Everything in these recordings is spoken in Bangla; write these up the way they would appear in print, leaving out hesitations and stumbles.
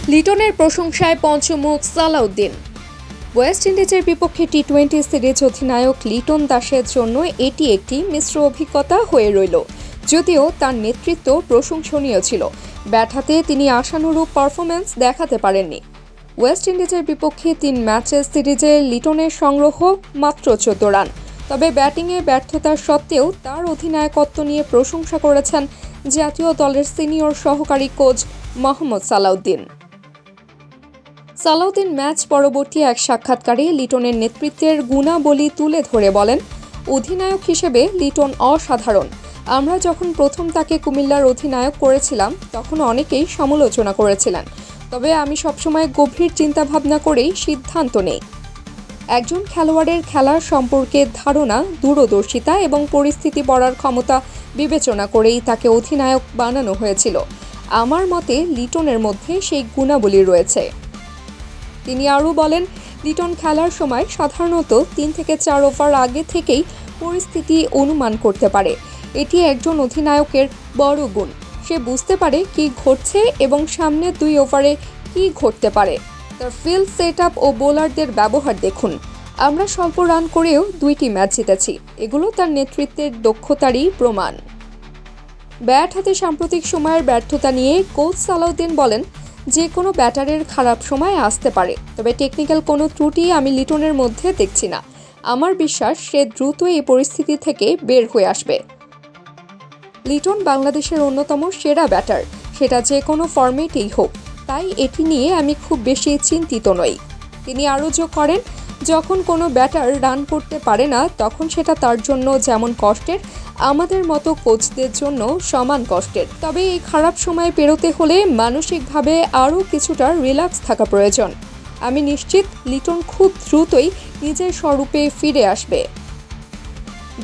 লিটনের প্রশংসায় পঞ্চমুখ সালাউদ্দিন। ওয়েস্ট ইন্ডিজের বিপক্ষে টি-20 সিরিজ অধিনায়ক লিটন দাসের জন্য এটি একটি মিশ্র অভিজ্ঞতা হয়ে রইল। যদিও তার নেতৃত্ব প্রশংসনীয় ছিল, ব্যাট হাতে তিনি আশানুরূপ পারফরম্যান্স দেখাতে পারেননি। ওয়েস্ট ইন্ডিজের বিপক্ষে 3 ম্যাচের সিরিজে লিটনের সংগ্রহ মাত্র 14 রান। তবে ব্যাটিংয়ে ব্যর্থতার সত্ত্বেও তার অধিনায়কত্ব নিয়ে প্রশংসা করেছেন জাতীয় দলের সিনিয়র সহকারী কোচ মোহাম্মদ সালাউদ্দিন। সালাউদ্দিন ম্যাচ পরবর্তী এক সাক্ষাৎকারে লিটনের নেতৃত্বের গুণাবলী তুলে ধরে বলেন, অধিনায়ক হিসেবে লিটন অসাধারণ। আমরা যখন প্রথম তাকে কুমিল্লার অধিনায়ক করেছিলাম তখন অনেকেই সমালোচনা করেছিলেন, তবে আমি সবসময় গভীর চিন্তাভাবনা করেই সিদ্ধান্ত নেই। একজন খেলোয়াড়ের খেলার সম্পর্কে ধারণা, দূরদর্শিতা এবং পরিস্থিতি পড়ার ক্ষমতা বিবেচনা করেই তাকে অধিনায়ক বানানো হয়েছিল। আমার মতে লিটনের মধ্যে সেই গুণাবলী রয়েছে। তিনি আরও বলেন, লিটন খেলার সময় সাধারণত 3 থেকে 4 ওভার আগে থেকেই পরিস্থিতি অনুমান করতে পারে। এটি একজন অধিনায়কের বড় গুণ। সে বুঝতে পারে কী ঘটছে এবং সামনের 2 ওভারে কী ঘটতে পারে। তার ফিল্ড সেটআপ ও বোলারদের ব্যবহার দেখুন। আমরা স্বল্প রান করেও 2টি ম্যাচ জিতেছি। এগুলো তার নেতৃত্বের দক্ষতারই প্রমাণ। ব্যাট হাতে সাম্প্রতিক সময়ের ব্যর্থতা নিয়ে কোচ সালাউদ্দিন বলেন, যে কোনো ব্যাটারের খারাপ সময় আসতে পারে, তবে টেকনিক্যাল কোনো ত্রুটি আমি লিটনের মধ্যে দেখছি না। আমার বিশ্বাস সে দ্রুত এই পরিস্থিতি থেকে বের হয়ে আসবে। লিটন বাংলাদেশের অন্যতম সেরা ব্যাটার, সেটা যে কোনো ফরম্যাটেই হোক, তাই এটি নিয়ে আমি খুব বেশি চিন্তিত নই। তিনি আরও যোগ করেন, যখন কোনো ব্যাটার রান করতে পারে না তখন সেটা তার জন্য যেমন কষ্টের, আমাদের মতো কোচদের জন্য সমান কষ্টের। তবে এই খারাপ সময় পেরোতে হলে মানসিকভাবে আরও কিছুটা রিল্যাক্স থাকা প্রয়োজন। আমি নিশ্চিত লিটন খুব দ্রুতই নিজের স্বরূপে ফিরে আসবে।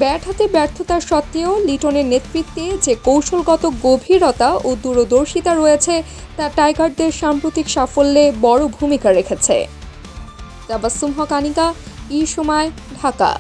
ব্যাট হাতে ব্যর্থতার সত্ত্বেও লিটনের নেতৃত্বে যে কৌশলগত গভীরতা ও দূরদর্শিতা রয়েছে তা টাইগারদের সাম্প্রতিক সাফল্যে বড় ভূমিকা রেখেছে। তাবাসসুম হক, আনিকা, ই সময়, ঢাকা।